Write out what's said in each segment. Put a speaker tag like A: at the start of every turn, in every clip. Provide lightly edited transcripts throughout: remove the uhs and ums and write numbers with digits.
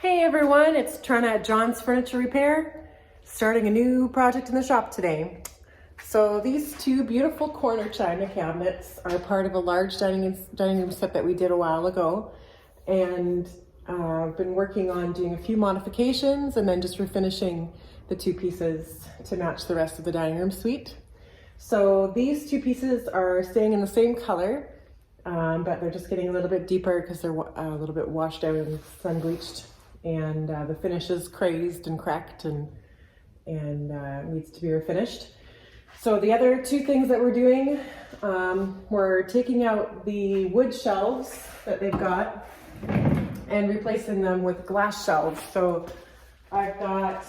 A: Hey everyone, it's Trena at John's Furniture Repair, starting a new project in the shop today. So these two beautiful corner china cabinets are part of a large dining room set that we did a while ago, and I've been working on doing a few modifications and then just refinishing the two pieces to match the rest of the dining room suite. So these two pieces are staying in the same color, but they're just getting a little bit deeper because they're a little bit washed out and sun bleached. And the finish is crazed and cracked and needs to be refinished. So the other two things that we're doing, we're taking out the wood shelves that they've got and replacing them with glass shelves. So I've got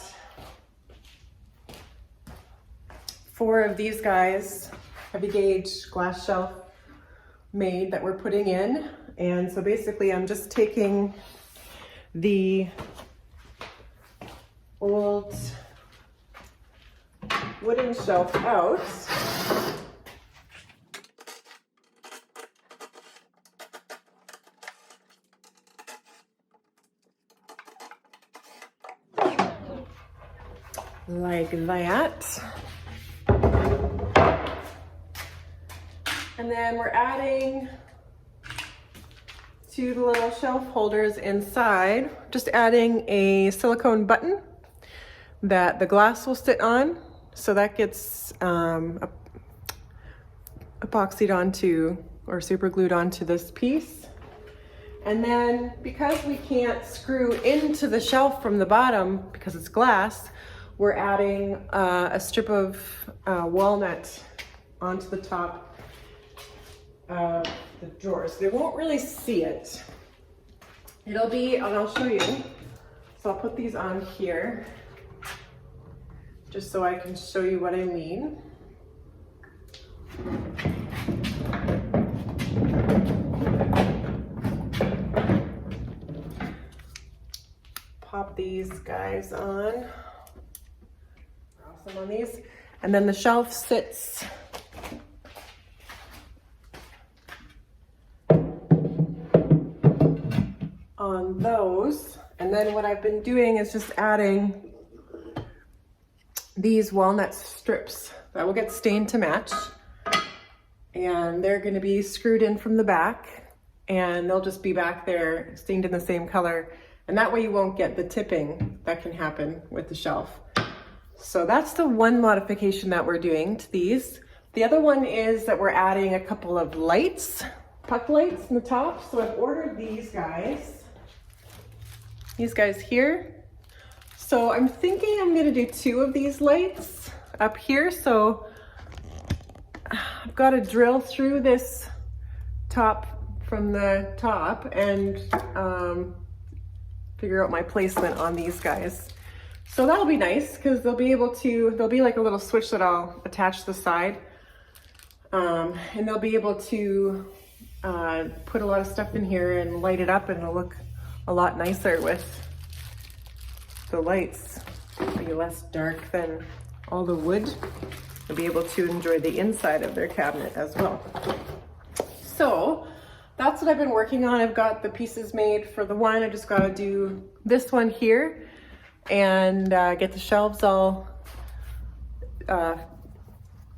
A: 4 of these guys, heavy gauge glass shelf made that we're putting in. And so basically I'm just taking the old wooden shelf out. Like that. And then we're adding to the little shelf holders inside, just adding a silicone button that the glass will sit on. So that gets epoxied onto or super glued onto this piece. And then because we can't screw into the shelf from the bottom because it's glass, we're adding a strip of walnut onto the top of the drawers. They won't really see it. It'll be, and I'll show you. So I'll put these on here just so I can show you what I mean. Pop these guys on. Awesome on these. And then the shelf sits on those. And then what I've been doing is just adding these walnut strips that will get stained to match, and they're going to be screwed in from the back, and they'll just be back there stained in the same color, and that way you won't get the tipping that can happen with the shelf. So that's the one modification that we're doing to these. The other one is that we're adding a couple of lights, puck lights in the top. So I've ordered these guys here. So I'm thinking I'm gonna do 2 of these lights up here. So I've got to drill through this top from the top and figure out my placement on these guys. So that'll be nice because there'll be like a little switch that I'll attach to the side. And they'll be able to put a lot of stuff in here and light it up, and it'll look a lot nicer with the lights. It'll be less dark than all the wood. They'll be able to enjoy the inside of their cabinet as well. So that's what I've been working on. I've got the pieces made for the one. I just got to do this one here and get the shelves all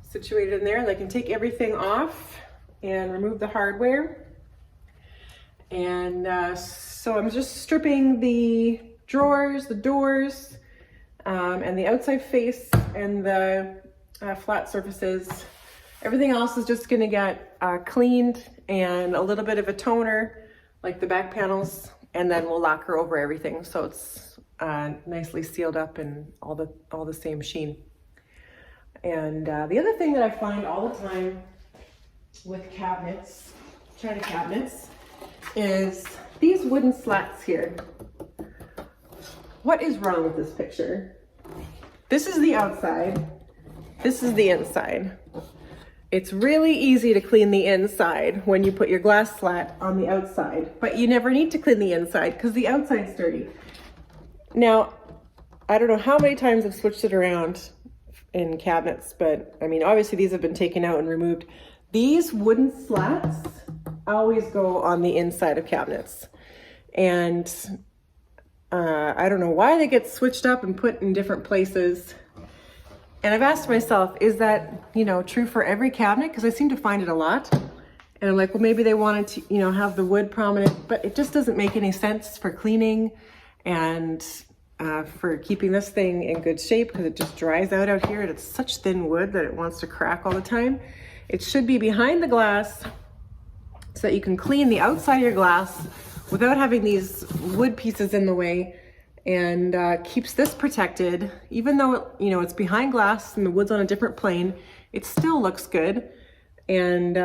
A: situated in there. And I can take everything off and remove the hardware. And so I'm just stripping the drawers, the doors, and the outside face and the flat surfaces. Everything else is just gonna get cleaned and a little bit of a toner, like the back panels, and then we'll lacquer over everything so it's nicely sealed up and all the same sheen. And the other thing that I find all the time with cabinets, china cabinets, is these wooden slats here. What is wrong with this picture? This is the outside. This is the inside. It's really easy to clean the inside when you put your glass slat on the outside, but you never need to clean the inside because the outside's dirty. Now, I don't know how many times I've switched it around in cabinets, but I mean, obviously these have been taken out and removed. These wooden slats, always go on the inside of cabinets. And I don't know why they get switched up and put in different places. And I've asked myself, is that, you know, true for every cabinet? Because I seem to find it a lot. And I'm like, well, maybe they wanted to, you know, have the wood prominent, but it just doesn't make any sense for cleaning and for keeping this thing in good shape, because it just dries out here and it's such thin wood that it wants to crack all the time. It should be behind the glass so that you can clean the outside of your glass without having these wood pieces in the way, and keeps this protected. Even though, you know, it's behind glass and the wood's on a different plane, it still looks good. And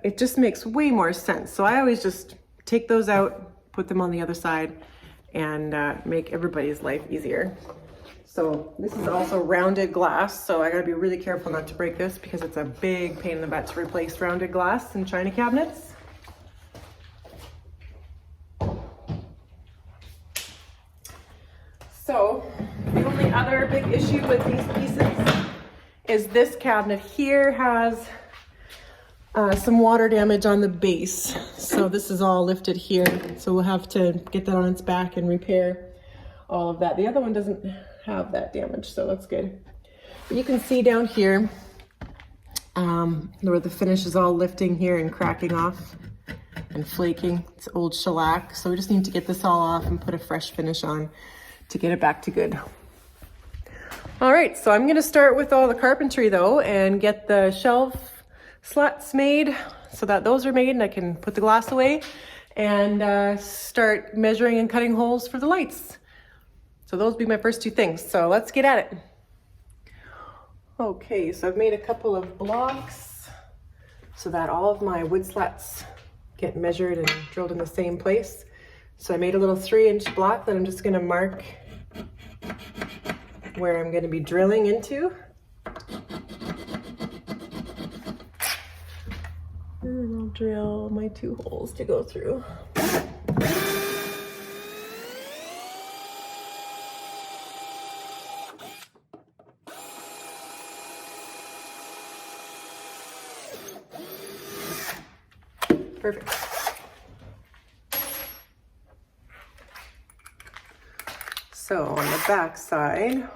A: it just makes way more sense. So I always just take those out, put them on the other side, and make everybody's life easier. So this is also rounded glass, so I gotta be really careful not to break this, because it's a big pain in the butt to replace rounded glass in china cabinets. So the only other big issue with these pieces is this cabinet here has some water damage on the base. So this is all lifted here. So we'll have to get that on its back and repair all of that. The other one doesn't have that damage, so that's good. But you can see down here where the finish is all lifting here and cracking off and flaking. It's old shellac. So we just need to get this all off and put a fresh finish on to get it back to good. All right, so I'm gonna start with all the carpentry though and get the shelf slats made so that those are made and I can put the glass away and start measuring and cutting holes for the lights. So those will be my first two things. So let's get at it. Okay, so I've made a couple of blocks so that all of my wood slats get measured and drilled in the same place. So I made a little 3-inch block that I'm just gonna mark where I'm gonna be drilling into. And I'll drill my 2 holes to go through. Perfect. So on the back side,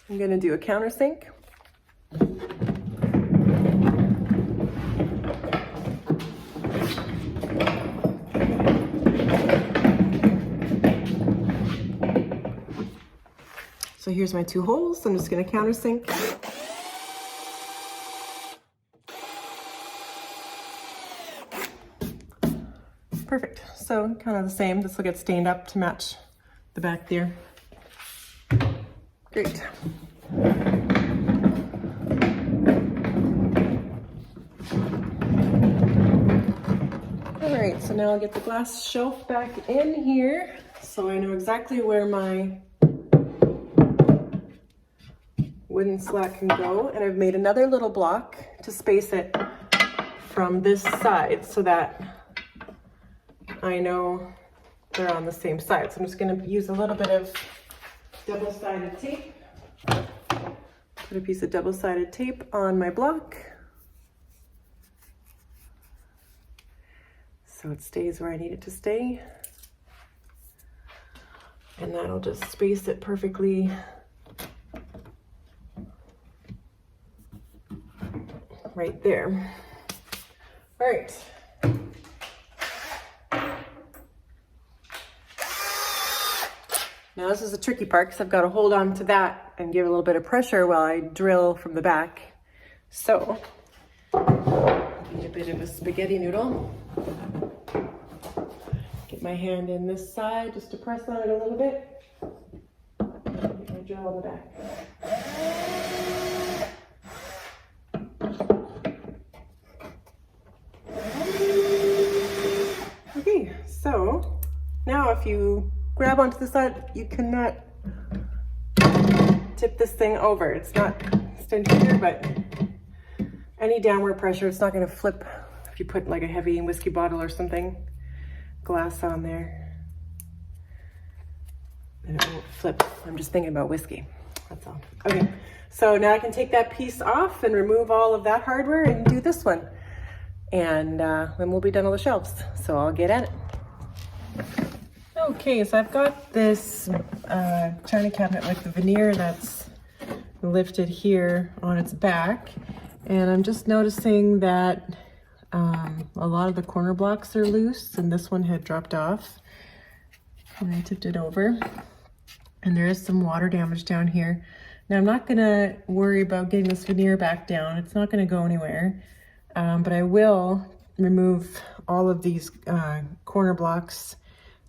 A: I'm going to do a countersink. So here's my 2 holes. I'm just going to countersink. Perfect. So kind of the same. This will get stained up to match the back there. Great. All right, so now I'll get the glass shelf back in here so I know exactly where my wooden slat can go. And I've made another little block to space it from this side so that I know they're on the same side. So I'm just going to use a little bit of double-sided tape. Put a piece of double-sided tape on my block so it stays where I need it to stay. And that'll just space it perfectly right there. All right. Now this is the tricky part because I've got to hold on to that and give a little bit of pressure while I drill from the back. So, need a bit of a spaghetti noodle. Get my hand in this side just to press on it a little bit. Get my drill on the back. Okay, so now if you grab onto the side, you cannot tip this thing over. It's not stint here, but any downward pressure, it's not going to flip if you put like a heavy whiskey bottle or something, glass on there. And it won't flip. I'm just thinking about whiskey. That's all. Okay, so now I can take that piece off and remove all of that hardware and do this one. And then we'll be done on the shelves. So I'll get at it. Okay, so I've got this china cabinet with the veneer that's lifted here on its back, and I'm just noticing that a lot of the corner blocks are loose, and this one had dropped off when I tipped it over, and there is some water damage down here. Now I'm not gonna worry about getting this veneer back down. It's not gonna go anywhere, but I will remove all of these corner blocks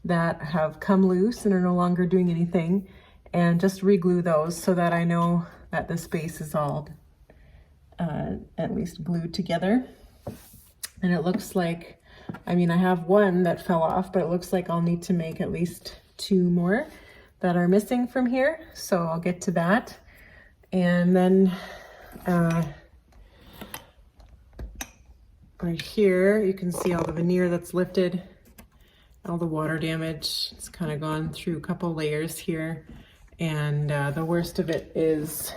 A: that have come loose and are no longer doing anything, and just re-glue those so that I know that the space is all at least glued together. And it looks like, I mean, I have one that fell off, but it looks like I'll need to make at least 2 more that are missing from here. So I'll get to that. And then right here, you can see all the veneer that's lifted, all the water damage. It's kind of gone through a couple layers here. And the worst of it is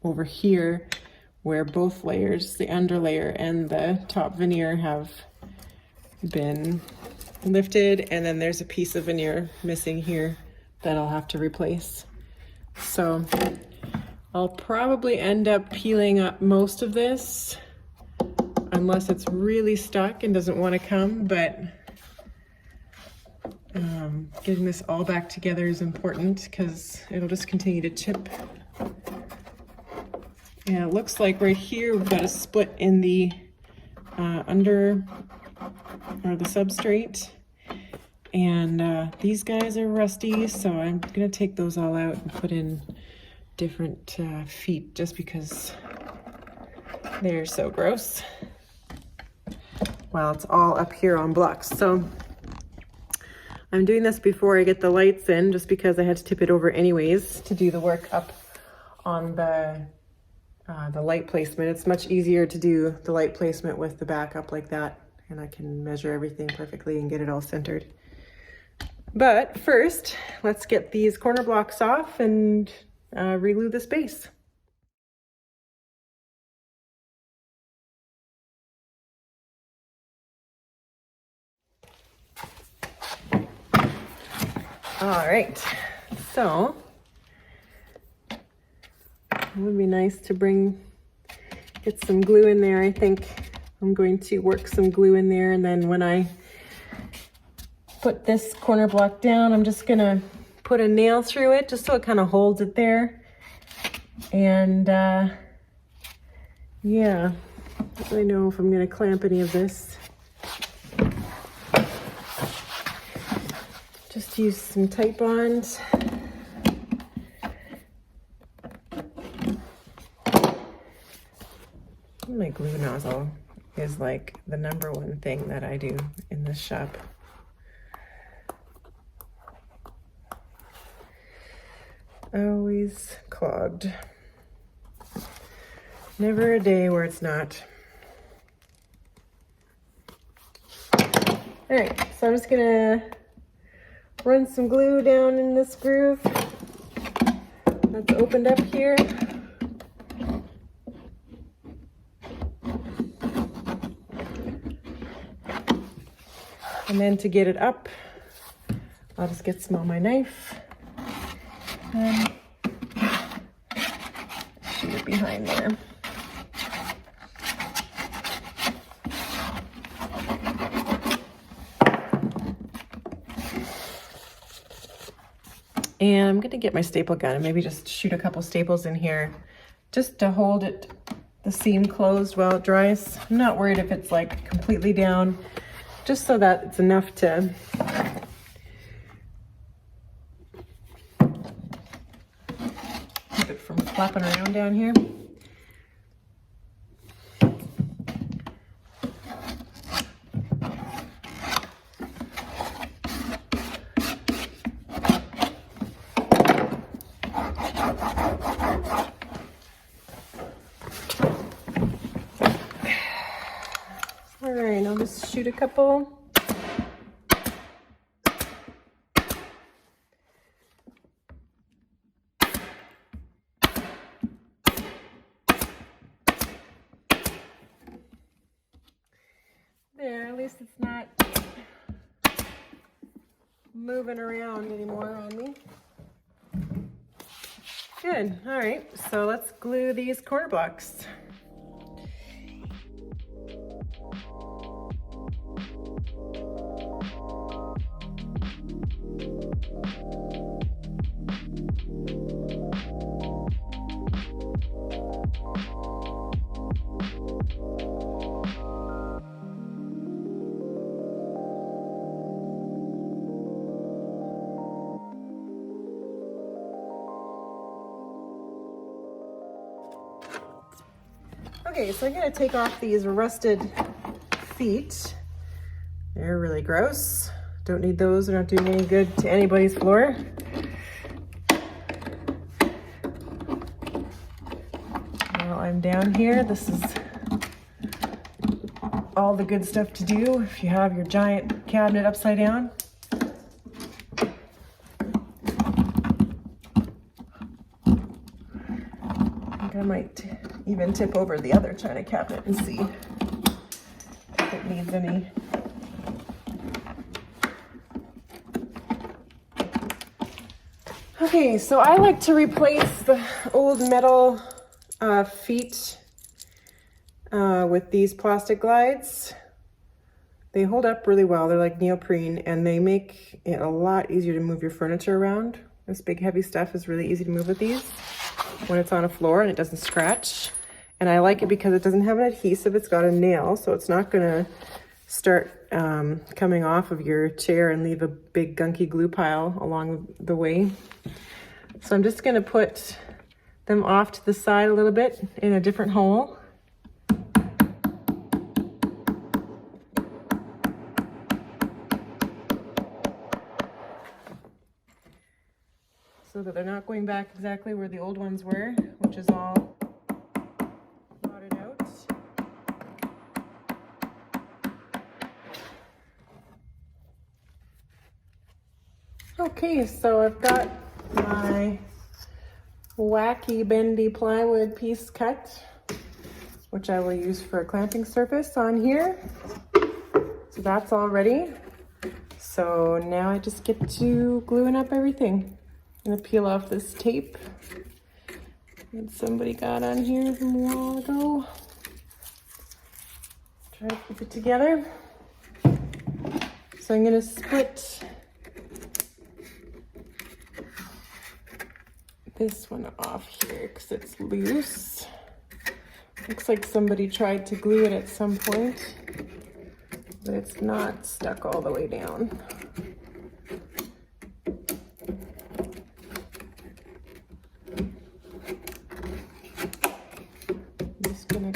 A: over here, where both layers, the underlayer and the top veneer, have been lifted, and then there's a piece of veneer missing here that I'll have to replace. So I'll probably end up peeling up most of this unless it's really stuck and doesn't want to come, but getting this all back together is important because it'll just continue to chip. And it looks like right here we've got a split in the under, or the substrate, and these guys are rusty, so I'm gonna take those all out and put in different feet just because they're so gross. Well, it's all up here on blocks. So I'm doing this before I get the lights in, just because I had to tip it over anyways to do the work up on the light placement. It's much easier to do the light placement with the back up like that, and I can measure everything perfectly and get it all centered. But first, let's get these corner blocks off and re-glue the space. All right, so it would be nice to get some glue in there. I think I'm going to work some glue in there, and then when I put this corner block down, I'm just gonna put a nail through it just so it kind of holds it there. And yeah, I don't really know if I'm gonna clamp any of this. Just use some tight bond. My glue nozzle is like the #1 thing that I do in this shop. Always clogged. Never a day where it's not. All right, so I'm just gonna run some glue down in this groove that's opened up here. And then to get it up, I'll just get some on my knife and shoot it behind there. And I'm gonna get my staple gun and maybe just shoot a couple staples in here just to hold it, the seam closed while it dries. I'm not worried if it's like completely down, just so that it's enough to keep it from flapping around down here. All right, I'll just shoot a couple. There, at least it's not moving around anymore on me. Good, all right, so let's glue these corner blocks. Okay, so I'm gonna take off these rusted feet. They're really gross. Don't need those, they're not doing any good to anybody's floor. While I'm down here, this is all the good stuff to do if you have your giant cabinet upside down. I might even tip over the other china cabinet and see if it needs any. Okay, so I like to replace the old metal feet with these plastic glides. They hold up really well. They're like neoprene and they make it a lot easier to move your furniture around. This big heavy stuff is really easy to move with these when it's on a floor and it doesn't scratch. And I like it because it doesn't have an adhesive, it's got a nail, so it's not gonna start coming off of your chair and leave a big gunky glue pile along the way. So I'm just gonna put them off to the side a little bit in a different hole. So that they're not going back exactly where the old ones were, which is all knotted out. Okay, so I've got my wacky bendy plywood piece cut, which I will use for a clamping surface on here. So that's all ready. So now I just get to gluing up everything. I'm gonna peel off this tape that somebody got on here from a while ago. Try to keep it together. So I'm gonna split this one off here because it's loose. Looks like somebody tried to glue it at some point, but it's not stuck all the way down.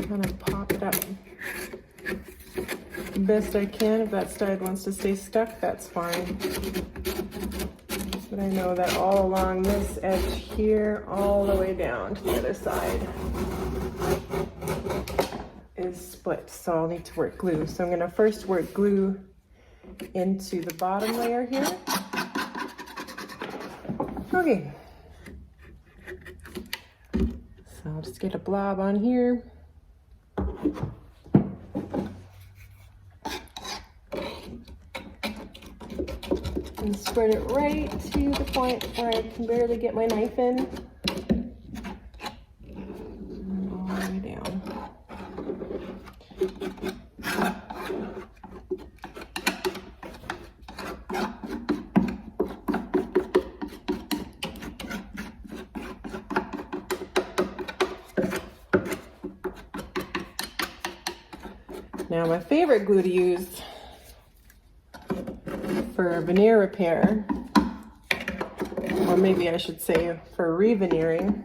A: Kind of pop it up the best I can. If that side wants to stay stuck, that's fine. But I know that all along this edge here, all the way down to the other side is split, so I'll need to work glue. So I'm going to first work glue into the bottom layer here. Okay. So I'll just get a blob on here. And spread it right to the point where I can barely get my knife in. And all the way down. Now my favorite glue to use for veneer repair, or maybe I should say for re-veneering,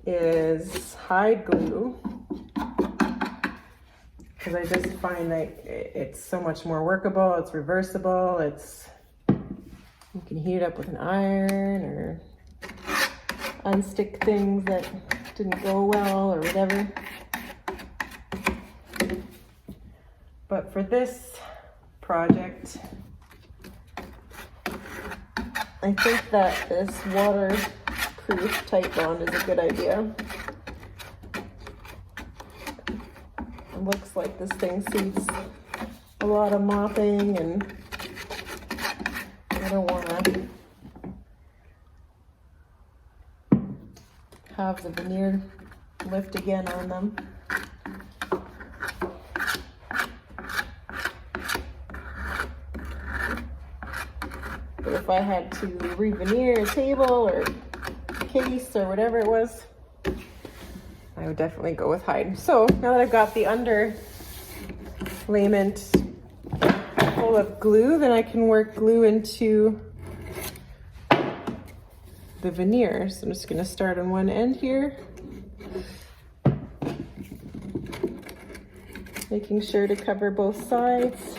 A: is hide glue, because I just find that it's so much more workable, it's reversible, you can heat it up with an iron or unstick things that didn't go well or whatever. But for this project, I think that this waterproof tight bond is a good idea. It looks like this thing sees a lot of mopping and have the veneer lift again on them. But if I had to re-veneer a table or case or whatever it was, I would definitely go with hide. So now that I've got the underlayment full of glue, then I can work glue into the veneer. So I'm just going to start on one end here, making sure to cover both sides.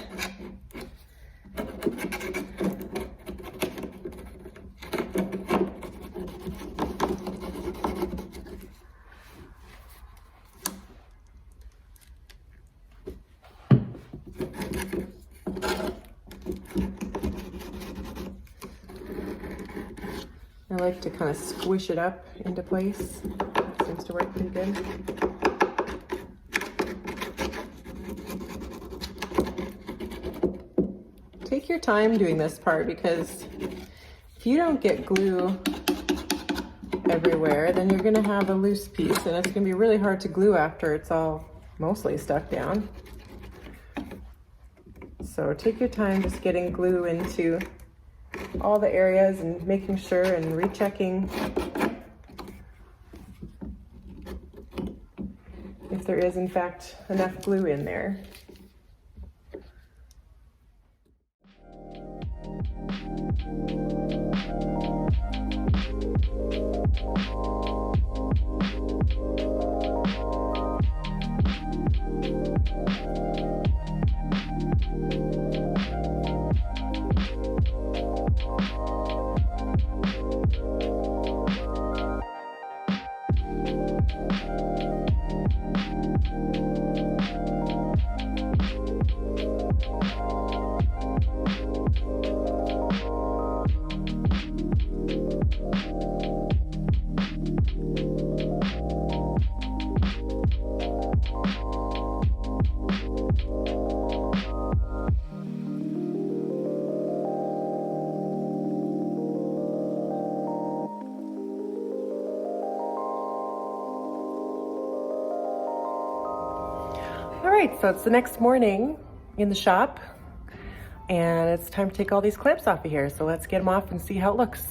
A: I like to kind of squish it up into place. Seems to work pretty good. Take your time doing this part, because if you don't get glue everywhere, then you're going to have a loose piece and it's going to be really hard to glue after it's all mostly stuck down. So take your time just getting glue into all the areas and making sure and rechecking if there is in fact enough glue in there. All right, so it's the next morning in the shop and it's time to take all these clamps off of here. So let's get them off and see how it looks.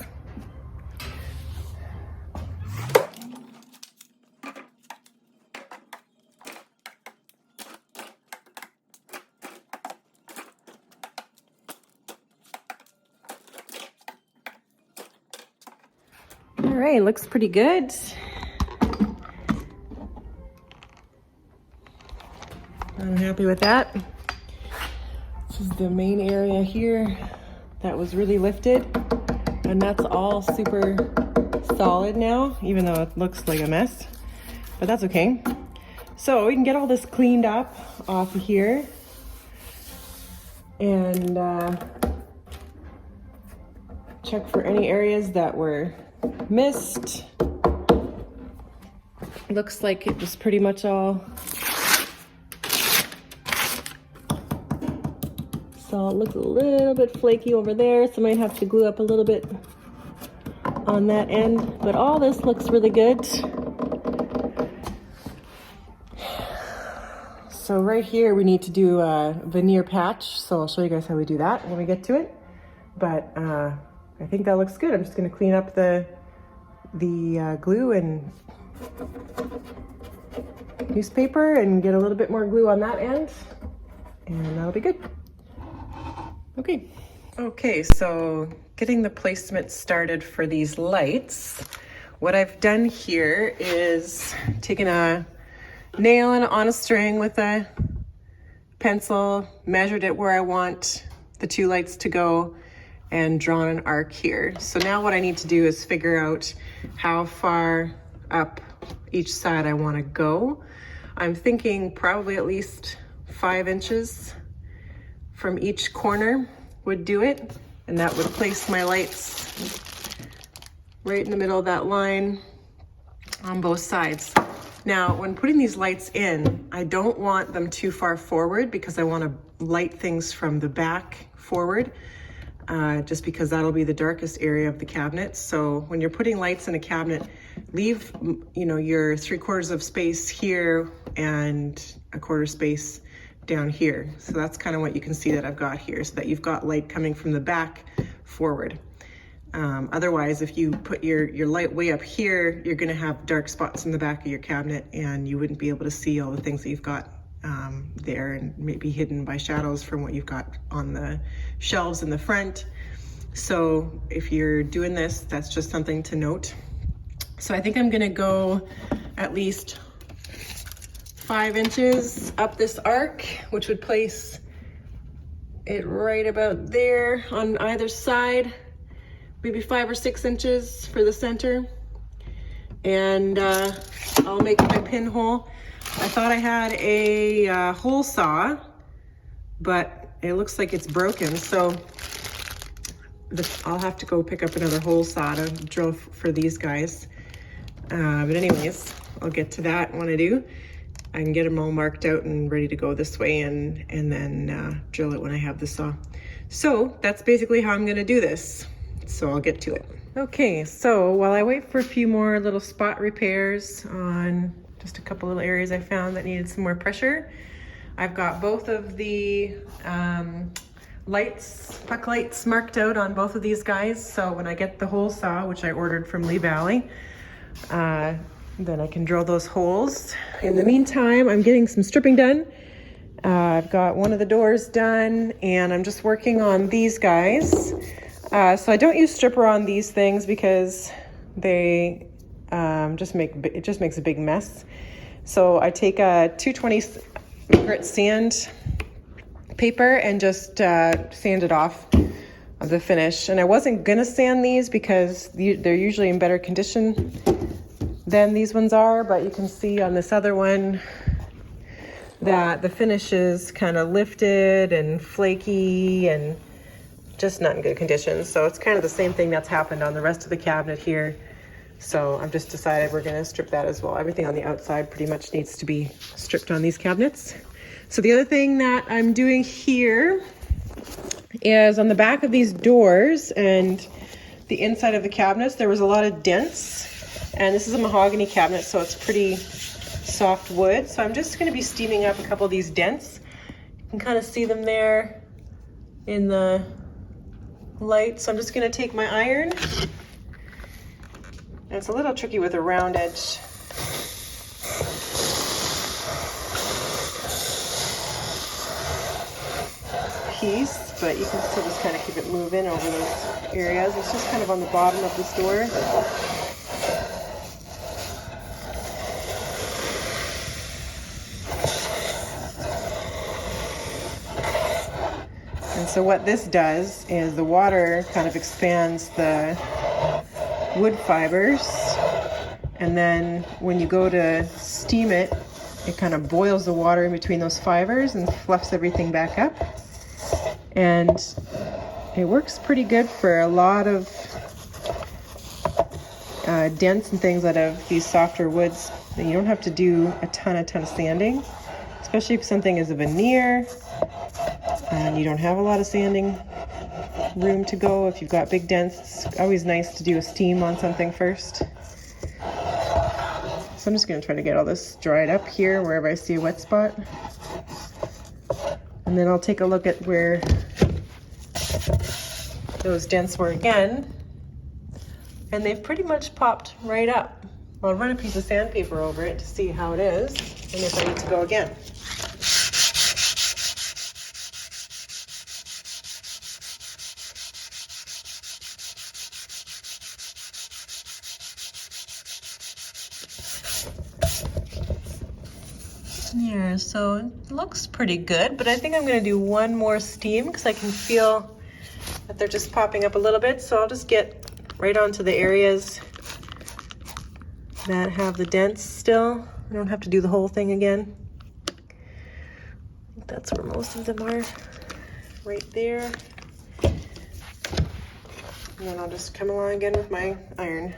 A: All right, looks pretty good. I'm happy with that. This is the main area here that was really lifted, and that's all super solid now, even though it looks like a mess, but that's okay. So we can get all this cleaned up off of here and check for any areas that were missed. Looks like it was pretty much all. So it looks a little bit flaky over there, so I might have to glue up a little bit on that end, but all this looks really good. So right here we need to do a veneer patch, so I'll show you guys how we do that when we get to it. But I think that looks good. I'm just going to clean up the glue and newspaper and get a little bit more glue on that end, and that'll be good. Okay, so getting the placement started for these lights. What I've done here is taken a nail and on a string with a pencil, measured it where I want the two lights to go, and drawn an arc here. So now what I need to do is figure out how far up each side I want to go. I'm thinking probably at least 5 inches from each corner would do it, and that would place my lights right in the middle of that line on both sides. Now, when putting these lights in, I don't want them too far forward because I want to light things from the back forward. just because that'll be the darkest area of the cabinet. So when you're putting lights in a cabinet, leave, you know, your 3/4 of space here and 1/4 space down here. So that's kind of what you can see that I've got here, so that you've got light coming from the back forward. Otherwise, if you put your light way up here, you're gonna have dark spots in the back of your cabinet and you wouldn't be able to see all the things that you've got there, and maybe hidden by shadows from what you've got on the shelves in the front. So if you're doing this, that's just something to note. So I think I'm gonna go at least 5 inches up this arc, which would place it right about there on either side, maybe 5 or 6 inches for the center. And I'll make my pinhole. I thought I had a hole saw, but it looks like it's broken. So I'll have to go pick up another hole saw to drill for these guys. But anyways, I'll get to that when I do. I can get them all marked out and ready to go this way, and then drill it when I have the saw. So that's basically how I'm gonna do this. So I'll get to it. Okay, so while I wait for a few more little spot repairs on just a couple little areas I found that needed some more pressure, I've got both of the lights, puck lights, marked out on both of these guys. So when I get the hole saw, which I ordered from Lee Valley, then I can drill those holes. In the meantime, I'm getting some stripping done. I've got one of the doors done, and I'm just working on these guys. So I don't use stripper on these things because they it just makes a big mess. So I take a 220 grit sand paper and just sand it off of the finish. And I wasn't gonna sand these because they're usually in better condition than these ones are, but you can see on this other one that the finish is kind of lifted and flaky and just not in good condition. So it's kind of the same thing that's happened on the rest of the cabinet here. So I've just decided we're gonna strip that as well. Everything on the outside pretty much needs to be stripped on these cabinets. So the other thing that I'm doing here is on the back of these doors and the inside of the cabinets, there was a lot of dents. And this is a mahogany cabinet, so it's pretty soft wood. So I'm just gonna be steaming up a couple of these dents. You can kind of see them there in the light. So I'm just gonna take my iron. And it's a little tricky with a round edge. Piece, but you can still just kind of keep it moving over those areas. It's just kind of on the bottom of this door. And so what this does is the water kind of expands the wood fibers, and then when you go to steam it, it kind of boils the water in between those fibers and fluffs everything back up. And it works pretty good for a lot of dents and things out of these softer woods. And you don't have to do a ton of sanding, especially if something is a veneer and you don't have a lot of sanding room to go. If you've got big dents, it's always nice to do a steam on something first. So I'm just going to try to get all this dried up here wherever I see a wet spot. And then I'll take a look at where those dents were again. And they've pretty much popped right up. I'll run a piece of sandpaper over it to see how it is and if I need to go again. There, so it looks pretty good, but I think I'm gonna do one more steam because I can feel that they're just popping up a little bit. So I'll just get right onto the areas that have the dents still. I don't have to do the whole thing again. I think that's where most of them are, right there. And then I'll just come along again with my iron.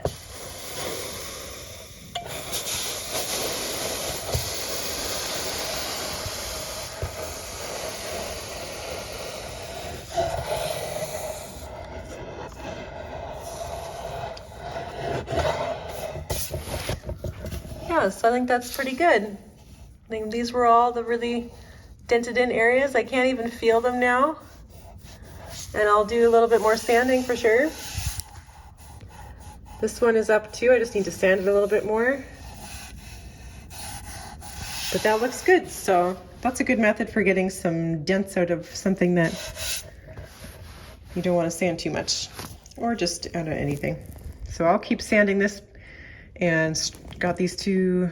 A: So I think that's pretty good. I think these were all the really dented in areas. I can't even feel them now. And I'll do a little bit more sanding for sure. This one is up too. I just need to sand it a little bit more. But that looks good. So that's a good method for getting some dents out of something that you don't want to sand too much, or just out of anything. So I'll keep sanding this, and got these two,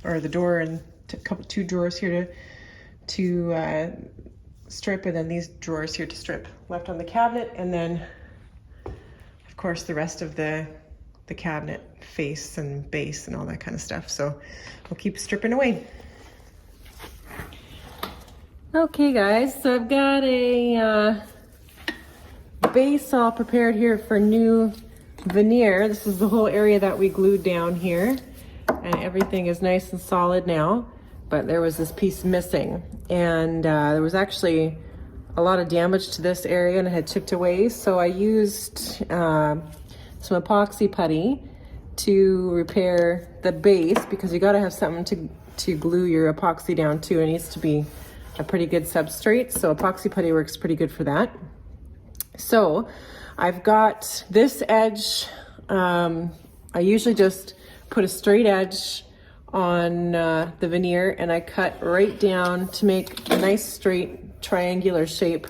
A: or the door and two drawers here to strip, and then these drawers here to strip left on the cabinet, and then of course the rest of the cabinet face and base and all that kind of stuff. So we'll keep stripping away. Okay guys, so I've got a base all prepared here for new veneer. This is the whole area that we glued down here, and everything is nice and solid now, but there was this piece missing, and there was actually a lot of damage to this area and it had chipped away. So I used some epoxy putty to repair the base, because you got to have something to glue your epoxy down to. It needs to be a pretty good substrate, so epoxy putty works pretty good for that. So I've got this edge, I usually just put a straight edge on the veneer, and I cut right down to make a nice straight triangular shape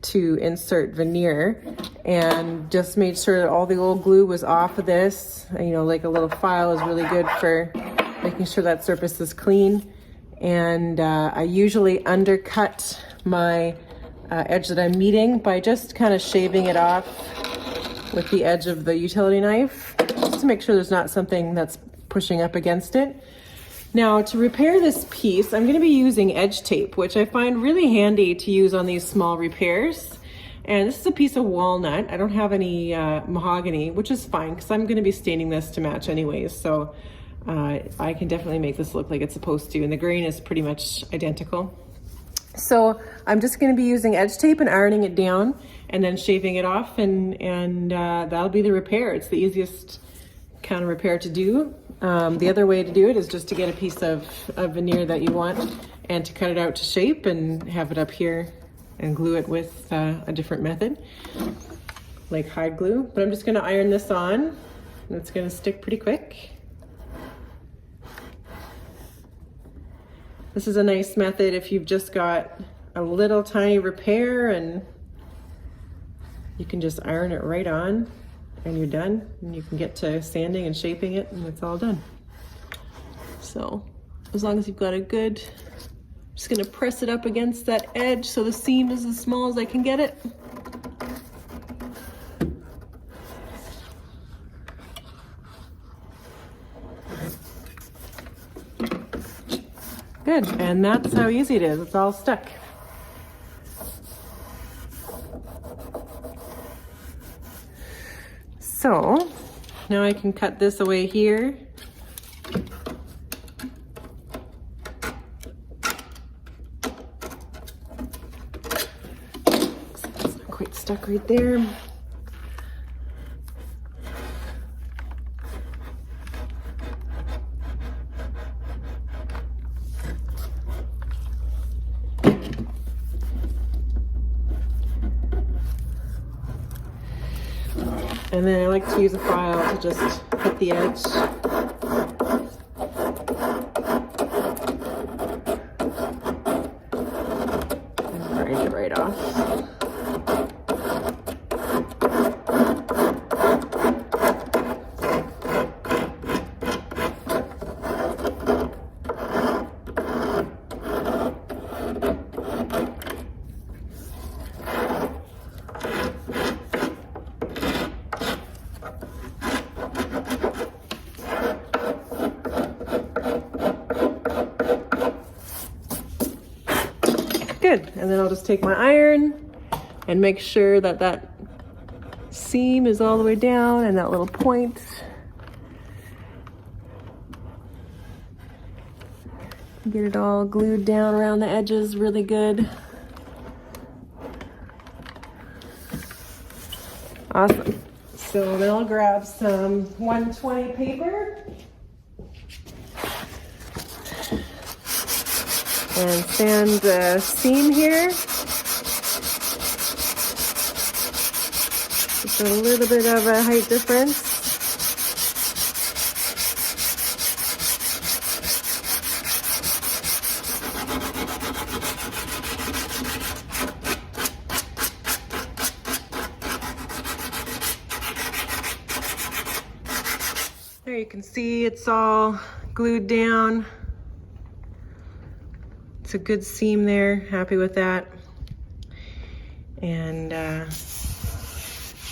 A: to insert veneer, and just made sure that all the old glue was off of this. You know, like a little file is really good for making sure that surface is clean. And I usually undercut my edge that I'm meeting by just kind of shaving it off with the edge of the utility knife, just to make sure there's not something that's pushing up against it. Now, to repair this piece, I'm going to be using edge tape, which I find really handy to use on these small repairs. And this is a piece of walnut. I don't have any mahogany, which is fine because I'm going to be staining this to match anyways. So I can definitely make this look like it's supposed to, and the grain is pretty much identical. So I'm just going to be using edge tape and ironing it down, and then shaving it off, and that'll be the repair. It's the easiest kind of repair to do. The other way to do it is just to get a piece of veneer that you want, and to cut it out to shape and have it up here and glue it with a different method, like hide glue. But I'm just going to iron this on, and it's going to stick pretty quick. This is a nice method if you've just got a little tiny repair, and you can just iron it right on and you're done, and you can get to sanding and shaping it, and it's all done. So as long as you've got a good, I'm just gonna press it up against that edge so the seam is as small as I can get it. Good, and that's how easy it is. It's all stuck. So now I can cut this away here. It's not quite stuck right there. And then I like to use a file to just hit the edge. And grind it right off. Good, and then I'll just take my iron and make sure that that seam is all the way down and that little point. Get it all glued down around the edges really good. Awesome. So then I'll grab some 120 paper. and sand the seam here. Just a little bit of a height difference. There you can see it's all glued down. It's a good seam there, happy with that. And nice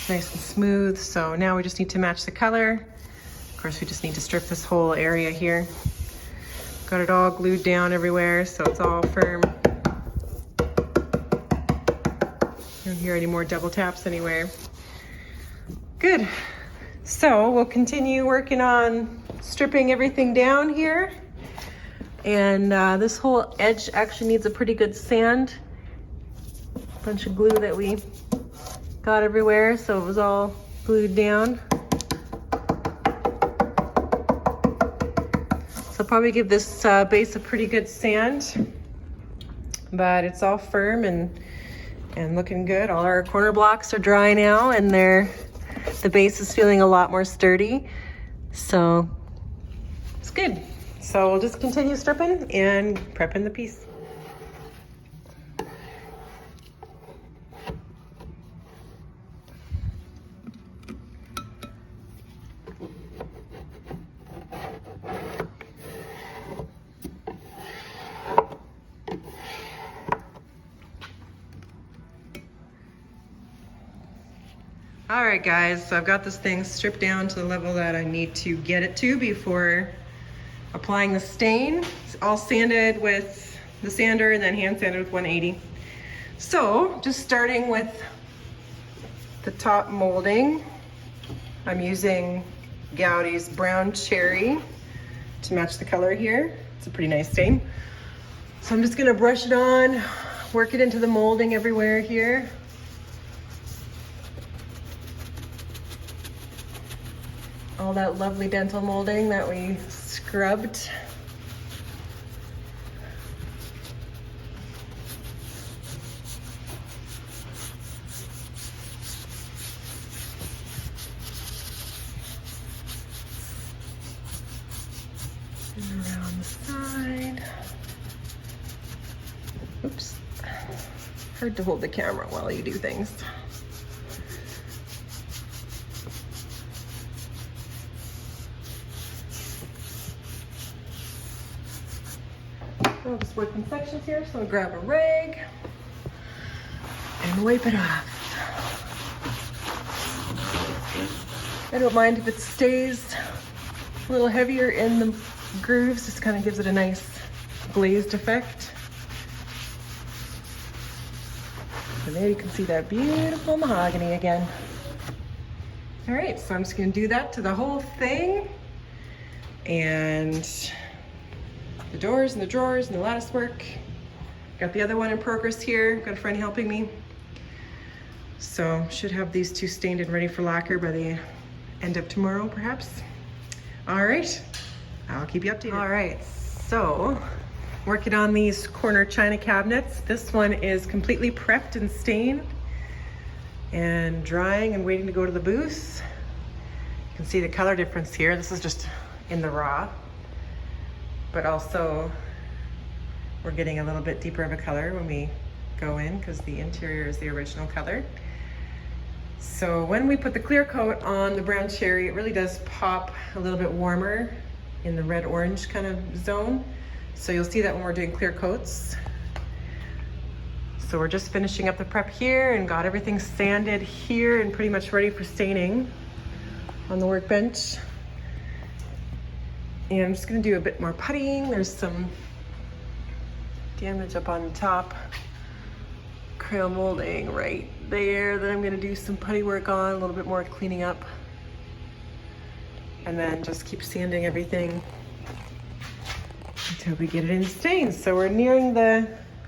A: and smooth. So now we just need to match the color. Of course, we just need to strip this whole area here. Got it all glued down everywhere, so it's all firm. Don't hear any more double taps anywhere. Good. So we'll continue working on stripping everything down here. And this whole edge actually needs a pretty good sand. Bunch of glue that we got everywhere, so it was all glued down. So I'll probably give this base a pretty good sand, but it's all firm and looking good. All our corner blocks are dry now, and the base is feeling a lot more sturdy, so it's good. So we'll just continue stripping and prepping the piece. All right, guys, so I've got this thing stripped down to the level that I need to get it to before applying the stain. It's all sanded with the sander and then hand sanded with 180. So just starting with the top molding, I'm using Gaudy's Brown Cherry to match the color here. It's a pretty nice stain. So I'm just gonna brush it on, work it into the molding everywhere here. All that lovely dental molding that we scrubbed. And around the side. Oops. Hard to hold the camera while you do things. I'll just work in sections here, so I'll grab a rag and wipe it off. I don't mind if it stays a little heavier in the grooves, just kind of gives it a nice glazed effect. And there you can see that beautiful mahogany again. All right, so I'm just gonna do that to the whole thing. And the doors and the drawers and the lattice work. Got the other one in progress here. Got a friend helping me. So should have these two stained and ready for lacquer by the end of tomorrow, perhaps. All right, I'll keep you updated. All right, so working on these corner china cabinets. This one is completely prepped and stained and drying and waiting to go to the booth. You can see the color difference here. This is just in the raw. But also we're getting a little bit deeper of a color when we go in because the interior is the original color. So when we put the clear coat on the brown cherry, it really does pop a little bit warmer in the red-orange kind of zone. So you'll see that when we're doing clear coats. So we're just finishing up the prep here and got everything sanded here and pretty much ready for staining on the workbench. And I'm just gonna do a bit more puttying. There's some damage up on the top. Crayon molding right there that I'm gonna do some putty work on, a little bit more cleaning up. And then just keep sanding everything until we get it in stains. So we're nearing the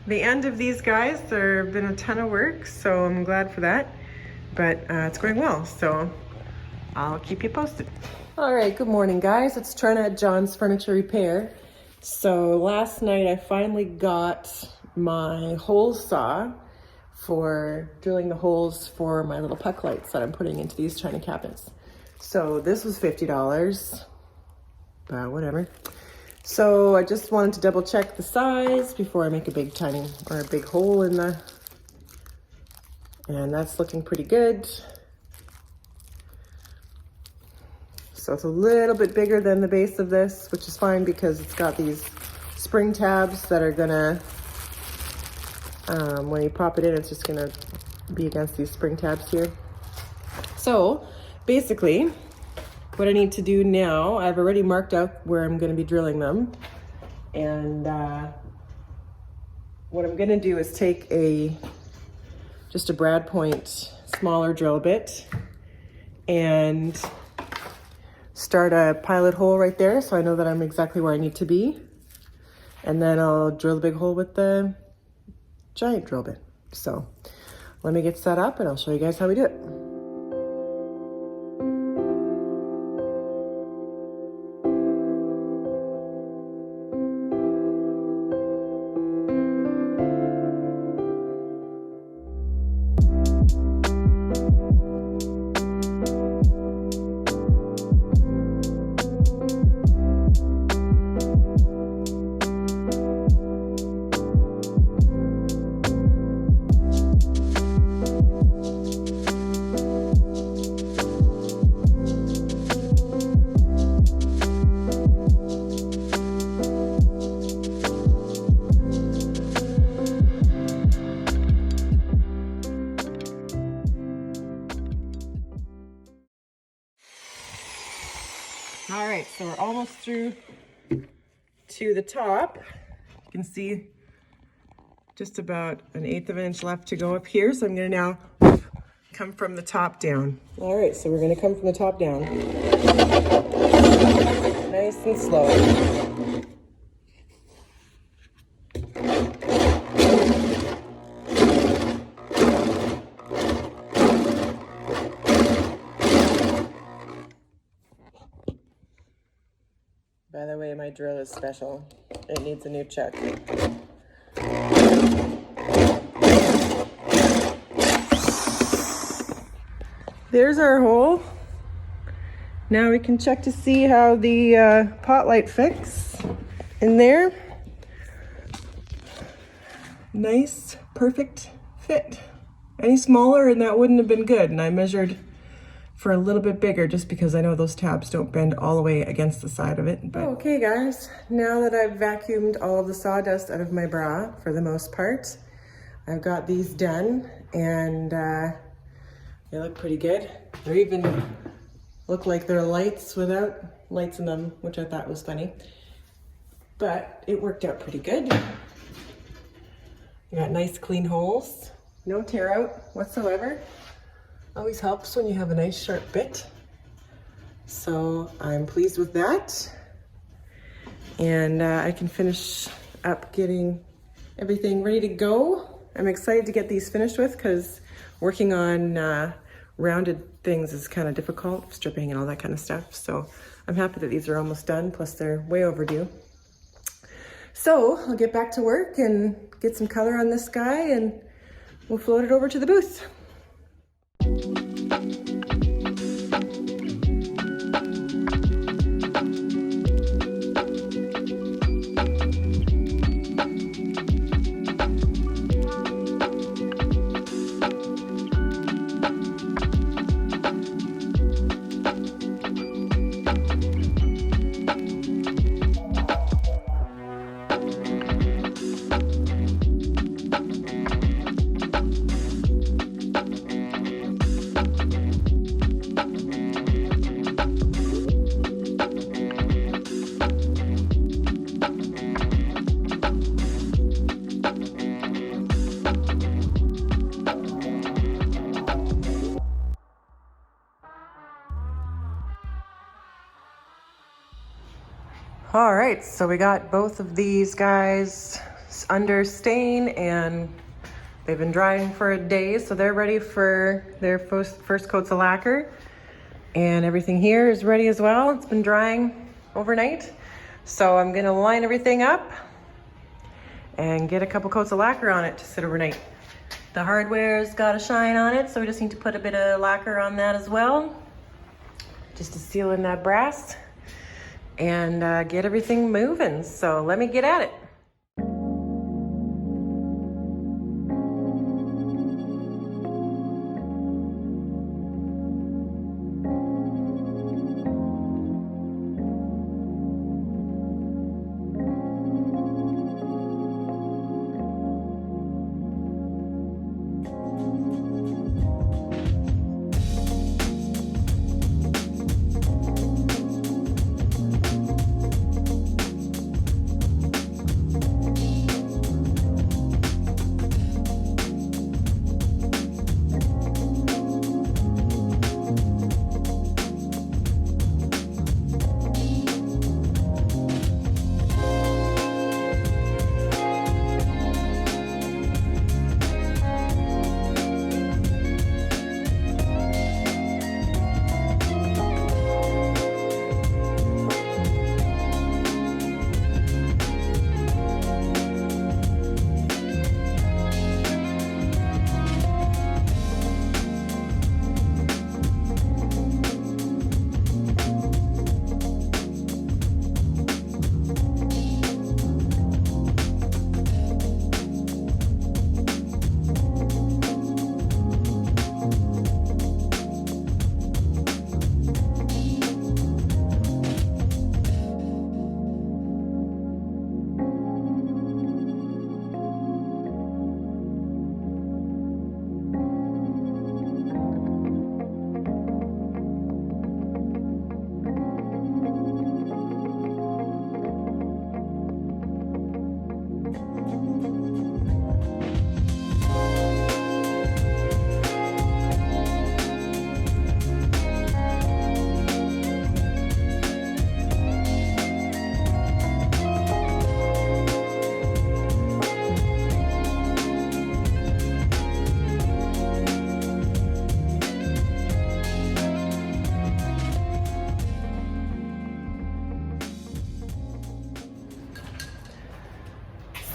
A: end of these guys. There have been a ton of work, so I'm glad for that. But it's going well, so I'll keep you posted. All right, good morning, guys. It's Trena at John's Furniture Repair. So last night I finally got my hole saw for drilling the holes for my little puck lights that I'm putting into these china cabinets. So this was $50, but whatever. So I just wanted to double check the size before I make a big hole in the, and that's looking pretty good. So it's a little bit bigger than the base of this, which is fine because it's got these spring tabs that are gonna, when you pop it in, it's just gonna be against these spring tabs here. So basically, what I need to do now, I've already marked out where I'm gonna be drilling them. And what I'm gonna do is take just a brad point, smaller drill bit, and start a pilot hole right there so I know that I'm exactly where I need to be. And then I'll drill the big hole with the giant drill bit. So let me get set up and I'll show you guys how we do it. All right, so we're almost through to the top. You can see just about 1/8 of an inch left to go up here. So I'm gonna now come from the top down. All right, so we're gonna come from the top down. Nice and slow. By the way, my drill is special. It needs a new chuck. There's our hole. Now we can check to see how the pot light fits in there. Nice, perfect fit. Any smaller and that wouldn't have been good. And I measured for a little bit bigger just because I know those tabs don't bend all the way against the side of it. But okay guys, now that I've vacuumed all of the sawdust out of my bra for the most part, I've got these done and they look pretty good. They even look like they're lights without lights in them, which I thought was funny. But it worked out pretty good. You got nice clean holes, no tear out whatsoever. Always helps when you have a nice sharp bit. So I'm pleased with that. And I can finish up getting everything ready to go. I'm excited to get these finished with because working on rounded things is kind of difficult, stripping and all that kind of stuff. So I'm happy that these are almost done, plus they're way overdue. So I'll get back to work and get some color on this guy and we'll float it over to the booth. All right, so we got both of these guys under stain and they've been drying for a day, so they're ready for their first coats of lacquer. And everything here is ready as well. It's been drying overnight. So I'm gonna line everything up and get a couple coats of lacquer on it to sit overnight. The hardware's got a shine on it, so we just need to put a bit of lacquer on that as well, just to seal in that brass and get everything moving. So let me get at it.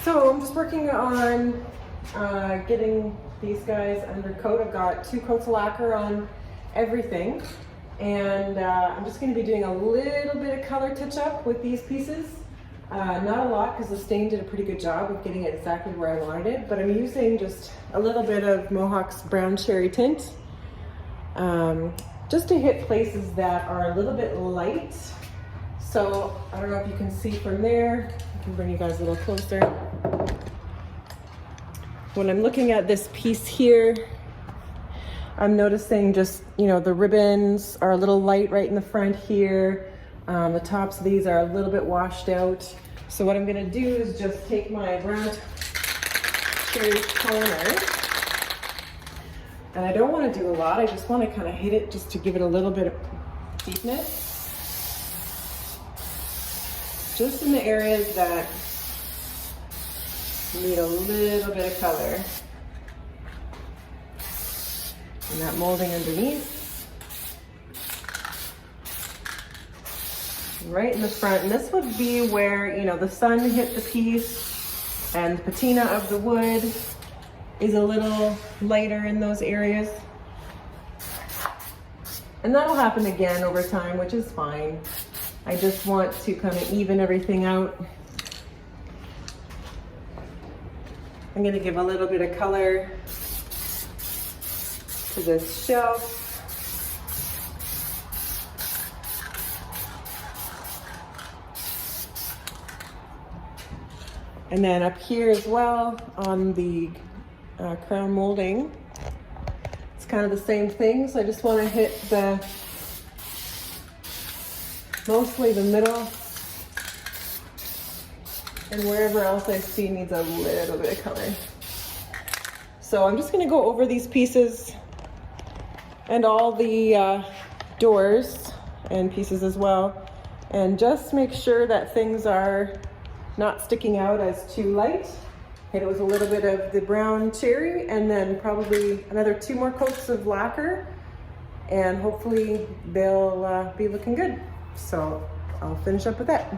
A: So I'm just working on getting these guys under coat. I've got 2 coats of lacquer on everything, and I'm just going to be doing a little bit of color touch up with these pieces. Not a lot, because the stain did a pretty good job of getting it exactly where I wanted it, but I'm using just a little bit of Mohawk's brown cherry tint just to hit places that are a little bit light. So I don't know if you can see from there. I can bring you guys a little closer. When I'm looking at this piece here, I'm noticing just, you know, the ribbons are a little light right in the front here. The tops of these are a little bit washed out. So what I'm gonna do is just take my brown cherry toner, and I don't wanna do a lot, I just wanna kinda hit it just to give it a little bit of deepness. Just in the areas that need a little bit of color. And that molding underneath. Right in the front. And this would be where, you know, the sun hit the piece and the patina of the wood is a little lighter in those areas. And that'll happen again over time, which is fine. I just want to kind of even everything out. I'm going to give a little bit of color to this shelf. And then up here as well on the crown molding, it's kind of the same thing. So I just want to hit mostly the middle, and wherever else I see needs a little bit of color. So I'm just going to go over these pieces and all the doors and pieces as well, and just make sure that things are not sticking out as too light. Hit it with a little bit of the brown cherry, and then probably another 2 more coats of lacquer, and hopefully they'll be looking good. So I'll finish up with that.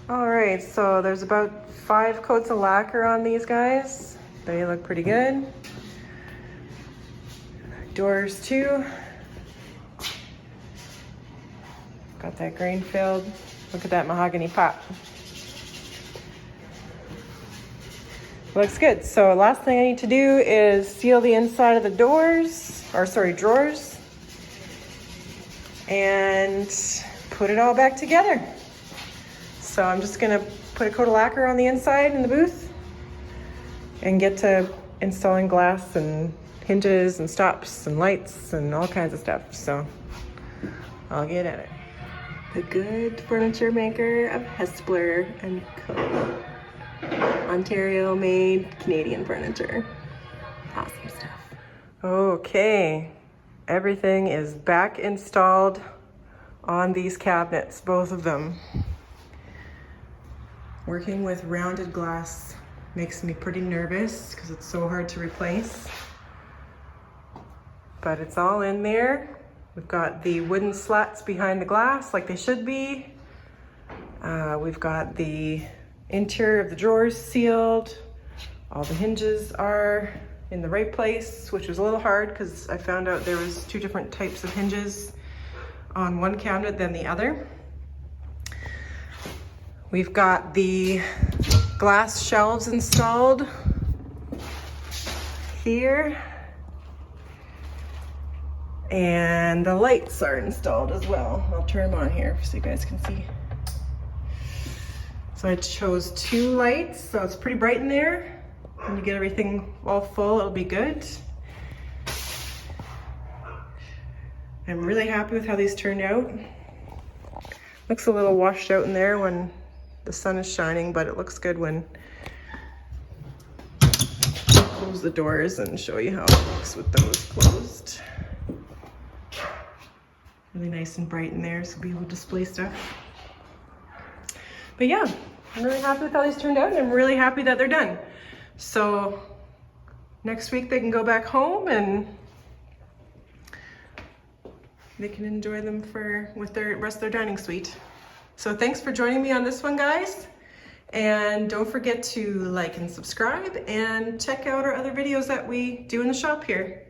A: All right, so there's about 5 coats of lacquer on these guys. They look pretty good. Doors too. Got that grain filled. Look at that mahogany pop. Looks good. So last thing I need to do is seal the inside of the doors, or sorry, drawers, and put it all back together. So I'm just gonna put a coat of lacquer on the inside in the booth and get to installing glass and hinges and stops and lights and all kinds of stuff. So I'll get at it. The Good Furniture Maker of Hespler and Co. Ontario made Canadian furniture. Awesome stuff. Okay, everything is back installed on these cabinets, both of them. Working with rounded glass makes me pretty nervous because it's so hard to replace. But it's all in there. We've got the wooden slats behind the glass like they should be. We've got the interior of the drawers sealed. All the hinges are in the right place, which was a little hard because I found out there was 2 different types of hinges on one cabinet than the other. We've got the glass shelves installed here. And the lights are installed as well. I'll turn them on here so you guys can see. So I chose 2 lights, so it's pretty bright in there. When you get everything all full, it'll be good. I'm really happy with how these turned out. Looks a little washed out in there when the sun is shining, but it looks good when I close the doors and show you how it looks with those closed. Really nice and bright in there, so be able to display stuff. But yeah, I'm really happy with how these turned out, and I'm really happy that they're done. So next week they can go back home and they can enjoy them with the rest of their dining suite. So thanks for joining me on this one, guys. And don't forget to like and subscribe and check out our other videos that we do in the shop here.